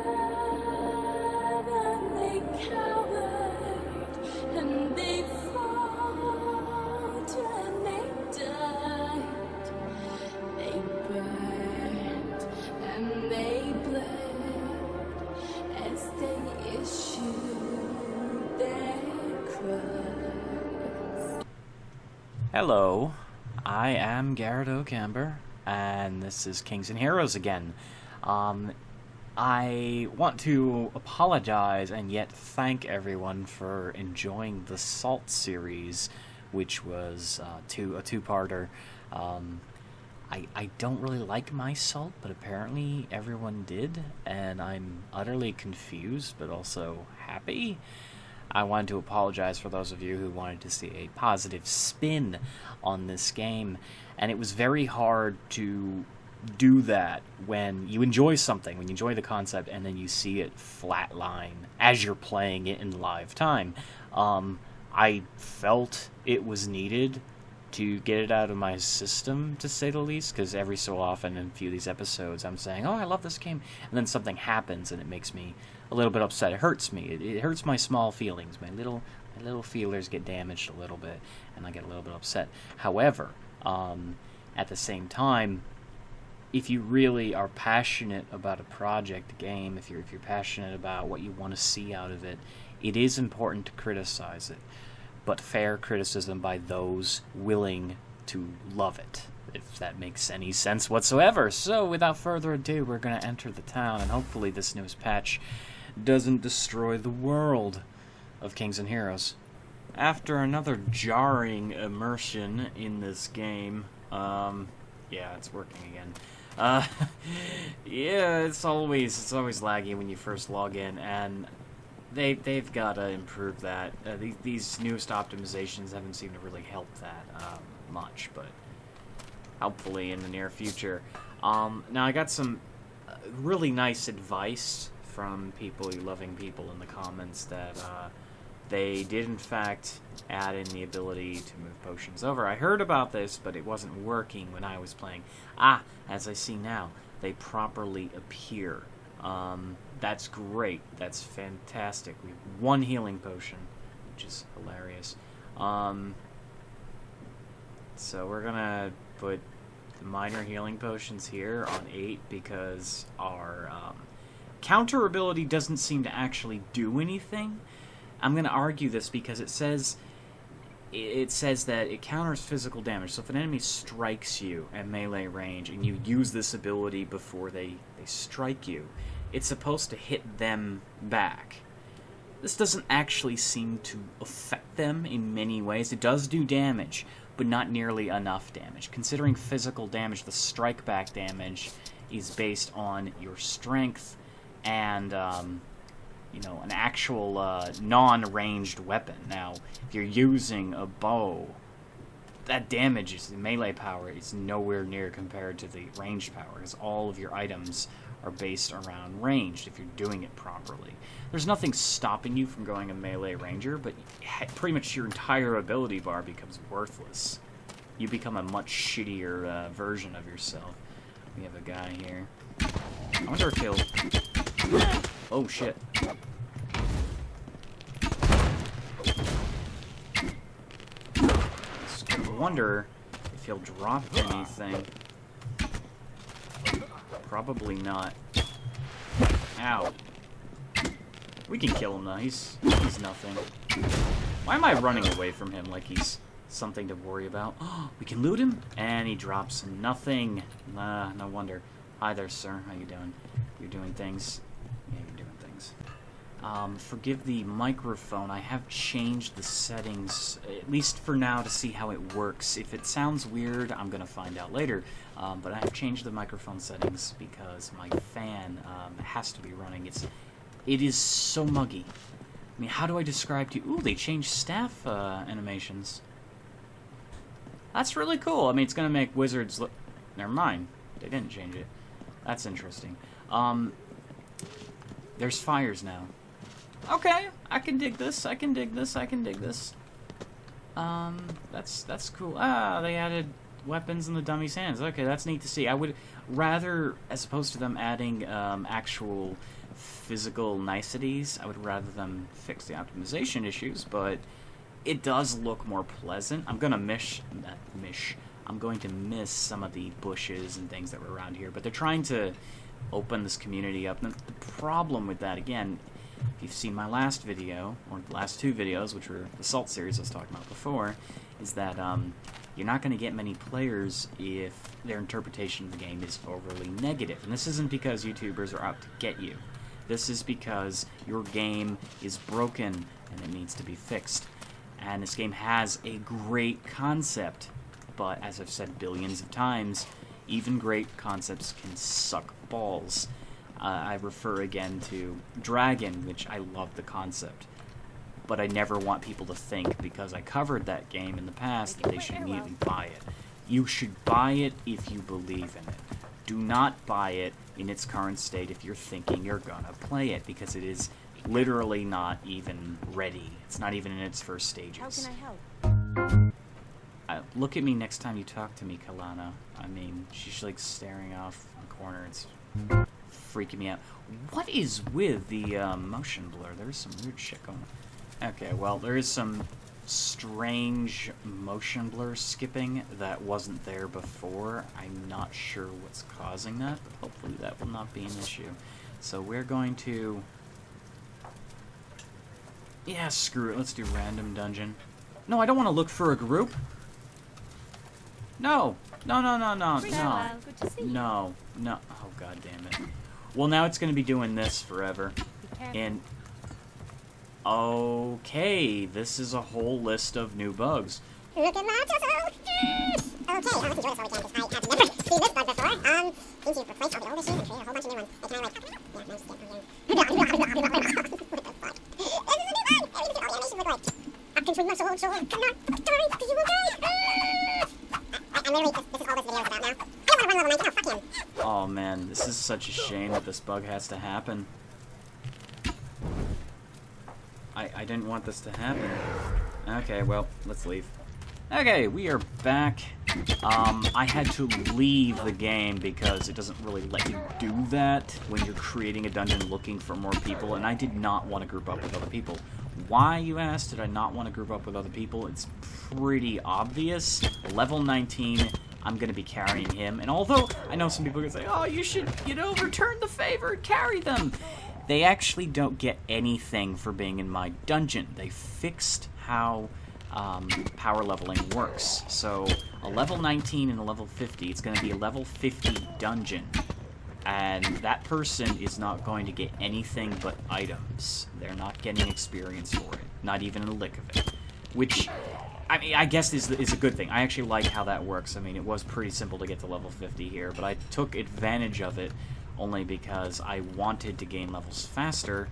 cried and they cowered and they fought and they died. They burned and they bled as they issued their cries. Hello, I am Garrett O'Camber, and this is Kings and Heroes again. I want to apologize and yet thank everyone for enjoying the Salt series, which was a two-parter. I don't really like my Salt, but apparently everyone did, and I'm utterly confused, but also happy. I wanted to apologize for those of you who wanted to see a positive spin on this game, and it was very hard to do that when you enjoy something, when you enjoy the concept, and then you see it flatline as you're playing it in live time. I felt it was needed to get it out of my system, to say the least, because every so often in a few of these episodes I'm saying, oh, I love this game, and then something happens and it makes me a little bit upset. It hurts me. It hurts my small feelings. My little feelers get damaged a little bit, and I get a little bit upset. However, at the same time, if you really are passionate about a project, a game, if you're passionate about what you want to see out of it, it is important to criticize it, but fair criticism by those willing to love it, if that makes any sense whatsoever. So, without further ado, we're going to enter the town, and hopefully this newest patch doesn't destroy the world of Kings and Heroes. After another jarring immersion in this game, yeah, it's working again. Yeah, it's always laggy when you first log in, and they've got to improve that. These newest optimizations haven't seemed to really help that much, but hopefully in the near future. Now I got some really nice advice from loving people in the comments that they did in fact add in the ability to move potions over. I heard about this, but it wasn't working when I was playing. As I see now, they properly appear. That's great. That's fantastic. We have one healing potion, which is hilarious. So we're gonna put the minor healing potions here on 8 because our counter ability doesn't seem to actually do anything. I'm going to argue this because it says that it counters physical damage. So if an enemy strikes you at melee range and you use this ability before they strike you, it's supposed to hit them back. This doesn't actually seem to affect them in many ways. It does do damage, but not nearly enough damage. Considering physical damage, the strike back damage is based on your strength and an actual non-ranged weapon. Now, if you're using a bow, that damage is the melee power is nowhere near compared to the ranged power, because all of your items are based around ranged if you're doing it properly. There's nothing stopping you from going a melee ranger, but pretty much your entire ability bar becomes worthless. You become a much shittier version of yourself. We have a guy here. I wonder if he'll... Oh, shit. I wonder if he'll drop anything. Probably not. Ow. We can kill him, though. He's nothing. Why am I running away from him like he's something to worry about? Oh, we can loot him? And he drops nothing. No wonder. Hi there, sir. How you doing? You're doing things? Yeah, you're doing things. Forgive the microphone. I have changed the settings, at least for now, to see how it works. If it sounds weird, I'm going to find out later. But I have changed the microphone settings because my fan has to be running. It is so muggy. I mean, how do I describe to you? Ooh, they changed staff animations. That's really cool. I mean, it's going to make wizards look... Never mind. They didn't change it. That's interesting. There's fires now. Okay, I can dig this. That's cool. They added weapons in the dummy's hands. Okay, that's neat to see. I would rather, as opposed to them adding actual physical niceties, I would rather them fix the optimization issues, but it does look more pleasant. I'm going to miss some of the bushes and things that were around here, but they're trying to open this community up. And the problem with that, again, if you've seen my last video, or the last two videos, which were the Salt series I was talking about before, is that you're not going to get many players if their interpretation of the game is overly negative. And this isn't because YouTubers are out to get you. This is because your game is broken and it needs to be fixed. And this game has a great concept, but as I've said billions of times, even great concepts can suck balls. I refer again to Dragon, which I love the concept, but I never want people to think, because I covered that game in the past, that they should immediately buy it. You should buy it if you believe in it. Do not buy it in its current state if you're thinking you're gonna play it, because it is literally not even ready. It's not even in its first stages. How can I help? Look at me next time you talk to me, Kalana. I mean, she's like staring off in the corner. It's freaking me out. What is with the motion blur? There's some weird shit going on. Okay, well, there is some strange motion blur skipping that wasn't there before. I'm not sure what's causing that, but hopefully that will not be an issue. So we're going to... Yeah, screw it. Let's do random dungeon. No, I don't want to look for a group. No. No, no, no, no, no. Good to see you. No, no. Oh, god damn it. Well, now it's going to be doing this forever. Be careful. And... Okay, this is a whole list of new bugs. Look at my tussle! Okay, let's enjoy this while we can, because I have never seen this bug before. Seems to replace all the old issues and create a whole bunch of new ones. Like, can I, like... Yeah, no, skip again. What the fuck? This is a new bug! I need to see all the animations look like. I can swing my sword, come on! Die, because you will die! I'm literally... This is all this video is about now. I don't want to run level 19, oh, fuck him! Oh, man, this is such a shame that this bug has to happen. I didn't want this to happen. Okay, well, let's leave. Okay, we are back. I had to leave the game because it doesn't really let you do that when you're creating a dungeon looking for more people, and I did not want to group up with other people. Why, you asked, did I not want to group up with other people? It's pretty obvious. Level 19, I'm going to be carrying him, and although I know some people are going to say, oh, you should, return the favor and carry them. They actually don't get anything for being in my dungeon. They fixed how power leveling works. So a level 19 and a level 50, it's going to be a level 50 dungeon. And that person is not going to get anything but items. They're not getting experience for it. Not even a lick of it. Which, I mean, I guess is a good thing. I actually like how that works. I mean, it was pretty simple to get to level 50 here, but I took advantage of it only because I wanted to gain levels faster.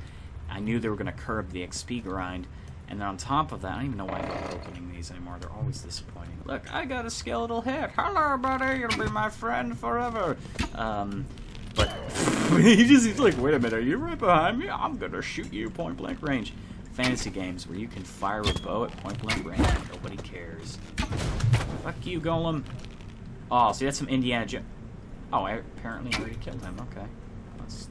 I knew they were going to curb the XP grind, and then on top of that, I don't even know why I'm not opening these anymore. They're always disappointing. Look, I got a skeletal head. Hello, buddy, you'll be my friend forever. But he's like, wait a minute, are you right behind me? I'm going to shoot you point blank range. Fantasy games where you can fire a bow at point blank range and nobody cares. Fuck you, Golem. Oh, see, that's some Indiana Jones. Oh, I apparently already killed him. Okay.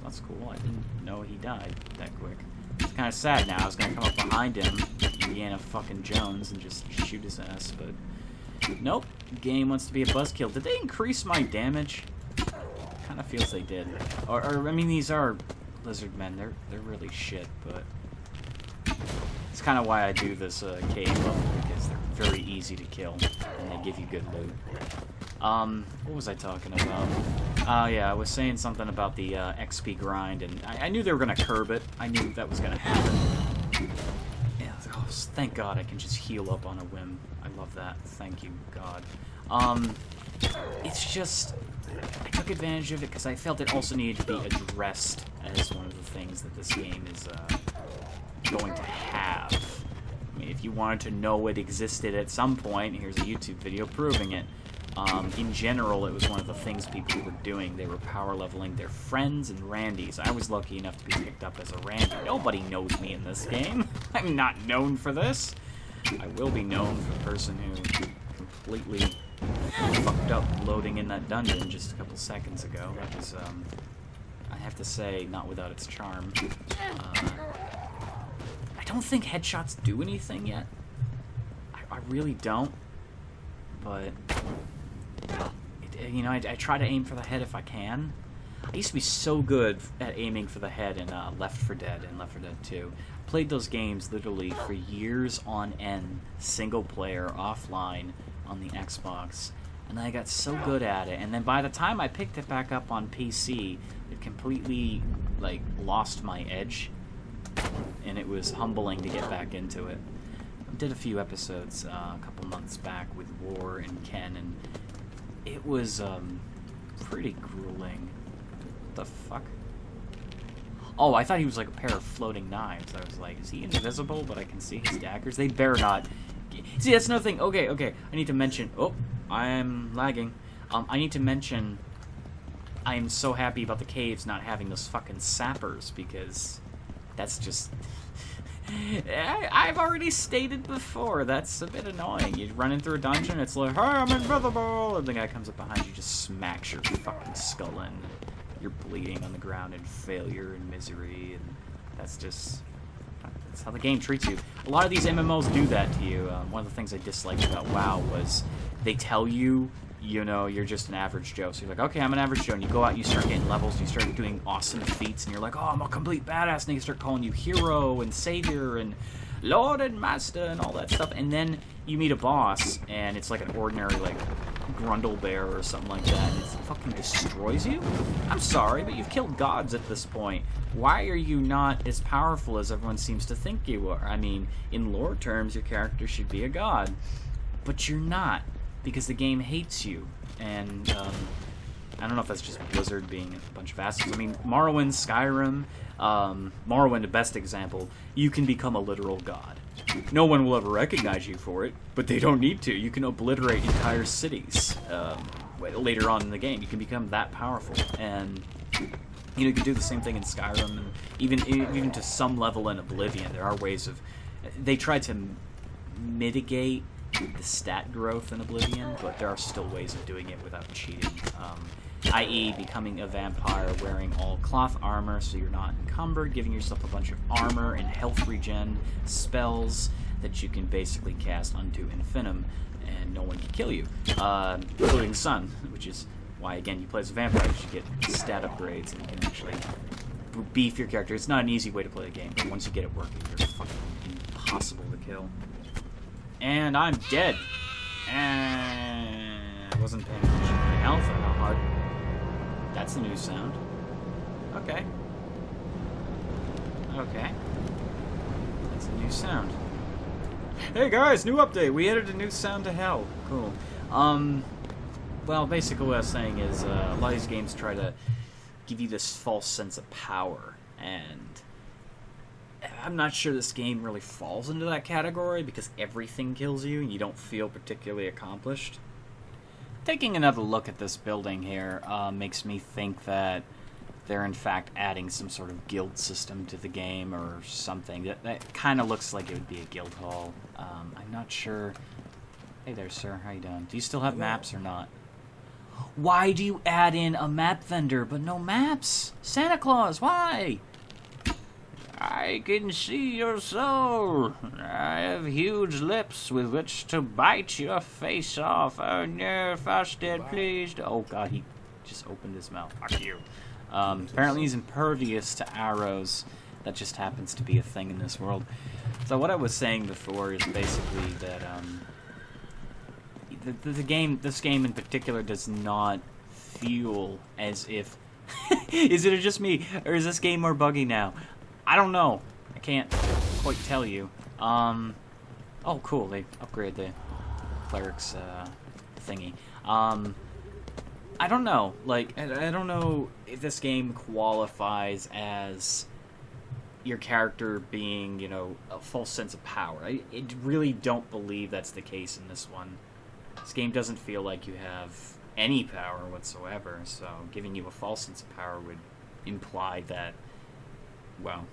That's cool. I didn't know he died that quick. It's kind of sad now. I was going to come up behind him, Indiana fucking Jones, and just shoot his ass, but... Nope. The game wants to be a buzzkill. Did they increase my damage? Kind of feels they did. Or, I mean, these are lizard men. They're really shit, but... It's kind of why I do this cave level, because they're very easy to kill, and they give you good loot. What was I talking about? Oh, yeah, I was saying something about the XP grind, and I knew they were going to curb it. I knew that was going to happen. Yeah, oh, thank God I can just heal up on a whim. I love that. Thank you, God. It's just... I took advantage of it because I felt it also needed to be addressed as one of the things that this game is going to have. I mean, if you wanted to know it existed at some point, here's a YouTube video proving it. In general, it was one of the things people were doing. They were power leveling their friends and Randys. I was lucky enough to be picked up as a Randy. Nobody knows me in this game. I'm not known for this. I will be known for the person who completely fucked up loading in that dungeon just a couple seconds ago. That was, I have to say, not without its charm. I don't think headshots do anything yet. I really don't. But, you know, I try to aim for the head if I can. I used to be so good at aiming for the head in Left 4 Dead and Left 4 Dead 2. Played those games literally for years on end, single player, offline, on the Xbox. And I got so good at it. And then by the time I picked it back up on PC, it completely, like, lost my edge. And it was humbling to get back into it. I did a few episodes a couple months back with War and Ken, and it was pretty grueling. What the fuck? Oh, I thought he was like a pair of floating knives. I was like, is he invisible, but I can see his daggers? They better not. See, that's another thing. Okay. I need to mention... Oh, I'm lagging. I need to mention... I am so happy about the caves not having those fucking sappers, because that's just... I've already stated before, that's a bit annoying. You run in through a dungeon, it's like, hey, I'm invisible! And the guy comes up behind you, just smacks your fucking skull in. You're bleeding on the ground in failure and misery, and that's how the game treats you. A lot of these MMOs do that to you. One of the things I disliked about WoW was they tell you, you know, you're just an average Joe. So you're like, okay, I'm an average Joe, and you go out, you start getting levels, you start doing awesome feats, and you're like, oh, I'm a complete badass, and they start calling you hero and savior and lord and master and all that stuff, and then you meet a boss, and it's like an ordinary, like, Grundle Bear or something like that, and it fucking destroys you? I'm sorry, but you've killed gods at this point. Why are you not as powerful as everyone seems to think you are? I mean, in lore terms, your character should be a god, but you're not, because the game hates you, and, I don't know if that's just Blizzard being a bunch of assholes. I mean, Morrowind, Skyrim, Morrowind, the best example, you can become a literal god. No one will ever recognize you for it, but they don't need to. You can obliterate entire cities later on in the game. You can become that powerful, and you know, you can do the same thing in Skyrim, and even to some level in Oblivion. There are ways of... They try to mitigate the stat growth in Oblivion, but there are still ways of doing it without cheating. I.e. becoming a vampire wearing all cloth armor so you're not encumbered, giving yourself a bunch of armor and health regen spells that you can basically cast unto infinitum and no one can kill you, including Sun, which is why, again, you play as a vampire, you should get stat upgrades and you can actually beef your character. It's not an easy way to play the game, but once you get it working, you're fucking impossible to kill. And I'm dead. And I wasn't paying attention to my health or how hard. That's a new sound. Okay. Okay. That's a new sound. Hey guys, new update. We added a new sound to hell. Cool. Well, basically what I was saying is a lot of these games try to give you this false sense of power, and I'm not sure this game really falls into that category because everything kills you and you don't feel particularly accomplished. Taking another look at this building here makes me think that they're in fact adding some sort of guild system to the game or something. That kind of looks like it would be a guild hall. I'm not sure. Hey there, sir. How you doing? Do you still have maps or not? Why do you add in a map vendor but no maps? Santa Claus, why? I can see your soul. I have huge lips with which to bite your face off. Oh no, Frosted, please. Oh god, he just opened his mouth. Fuck you. Apparently he's impervious to arrows. That just happens to be a thing in this world. So what I was saying before is basically that this game in particular does not feel as if... Is it just me, or is this game more buggy now? I don't know. I can't quite tell you. Oh, cool. They upgraded the cleric's thingy. I don't know. Like, I don't know if this game qualifies as your character being, you know, a false sense of power. I really don't believe that's the case in this one. This game doesn't feel like you have any power whatsoever, so giving you a false sense of power would imply that, well,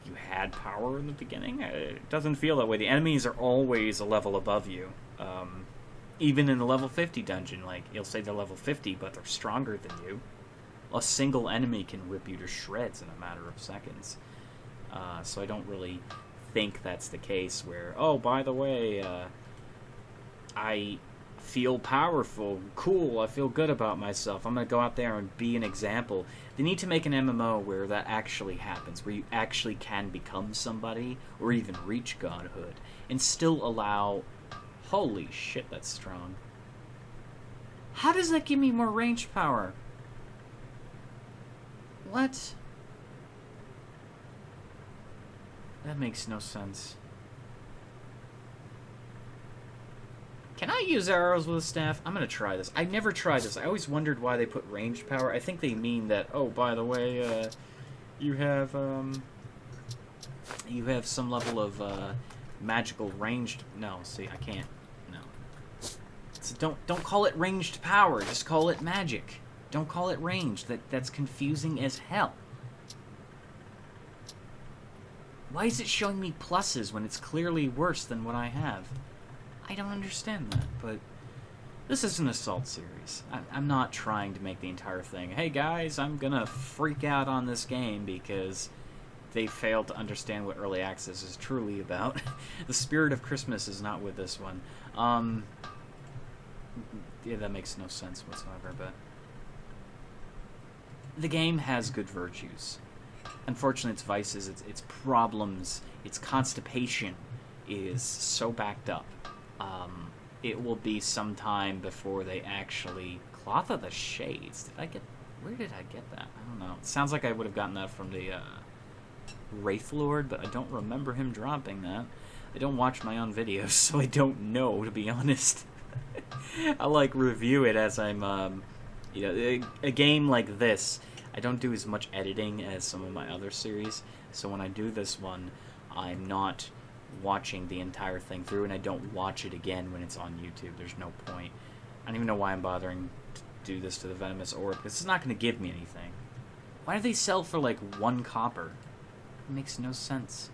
you had power in the beginning. It doesn't feel that way. The enemies are always a level above you. Even in the level 50 dungeon, like, you'll say they're level 50, but they're stronger than you. A single enemy can rip you to shreds in a matter of seconds. So I don't really think that's the case where, oh, by the way, I feel powerful, cool, I feel good about myself, I'm going to go out there and be an example. They need to make an MMO where that actually happens, where you actually can become somebody, or even reach godhood, and still allow... Holy shit, that's strong. How does that give me more range power? What? That makes no sense. Can I use arrows with a staff? I'm gonna try this. I've never tried this. I always wondered why they put ranged power. I think they mean that, oh, by the way, you have some level of, magical ranged... No, see, I can't. No. So don't call it ranged power. Just call it magic. Don't call it ranged. That's confusing as hell. Why is it showing me pluses when it's clearly worse than what I have? I don't understand that, but this is an Assault series. I'm not trying to make the entire thing, hey guys, I'm gonna freak out on this game because they failed to understand what Early Access is truly about. The spirit of Christmas is not with this one. Yeah, that makes no sense whatsoever, but... The game has good virtues. Unfortunately, its vices, its problems, its constipation is so backed up. It will be some time before they actually... Cloth of the Shades. Where did I get that? I don't know. It sounds like I would have gotten that from the Wraithlord, but I don't remember him dropping that. I don't watch my own videos, so I don't know, to be honest. I like review it as I'm, you know, a game like this. I don't do as much editing as some of my other series, so when I do this one, I'm not watching the entire thing through, and I don't watch it again when it's on YouTube. There's no point. I don't even know why I'm bothering to do this to the Venomous Orb, because it's not going to give me anything. Why do they sell for, like, 1 copper? It makes no sense.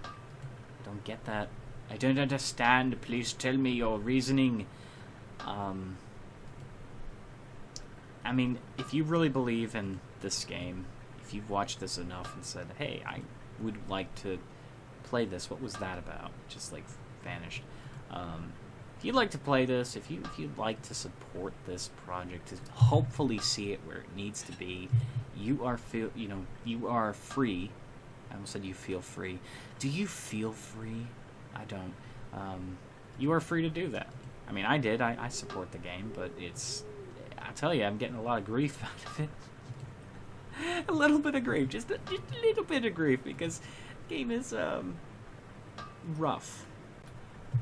I don't get that. I don't understand. Please tell me your reasoning. I mean, if you really believe in this game, if you've watched this enough and said, hey, I would like to play this, what was that about? It just, like, vanished. If you'd like to play this, if you'd like to support this project, to hopefully see it where it needs to be, you are free. I almost said you feel free. Do you feel free? I don't. You are free to do that. I mean, I did. I support the game, but it's... I tell you, I'm getting a lot of grief out of it. A little bit of grief. Just a little bit of grief, because the game is, rough.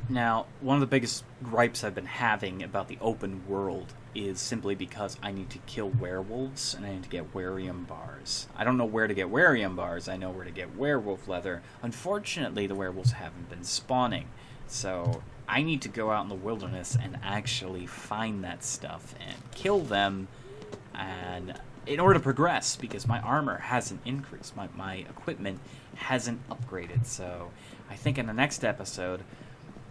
Now, one of the biggest gripes I've been having about the open world is simply because I need to kill werewolves, and I need to get warium bars. I don't know where to get warium bars, I know where to get werewolf leather. Unfortunately, the werewolves haven't been spawning, so I need to go out in the wilderness and actually find that stuff and kill them, and in order to progress, because my armor hasn't increased, my equipment hasn't upgraded, so I think in the next episode,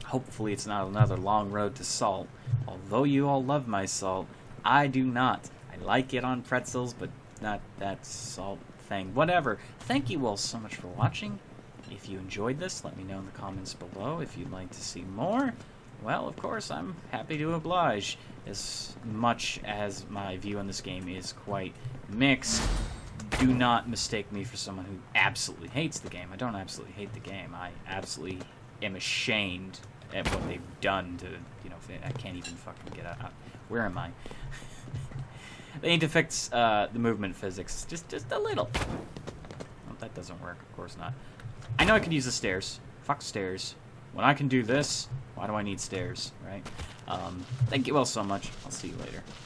hopefully it's not another long road to salt. Although you all love my salt, I do not. I like it on pretzels, but not that salt thing. Whatever. Thank you all so much for watching. If you enjoyed this, let me know in the comments below. If you'd like to see more, well, of course, I'm happy to oblige. As much as my view on this game is quite mixed, do not mistake me for someone who absolutely hates the game. I don't absolutely hate the game. I absolutely am ashamed at what they've done to, you know, I can't even fucking get out. Where am I? They need to fix the movement physics just a little. Well, that doesn't work. Of course not. I know I could use the stairs. Fuck stairs. When I can do this, why do I need stairs, right? Thank you all so much. I'll see you later.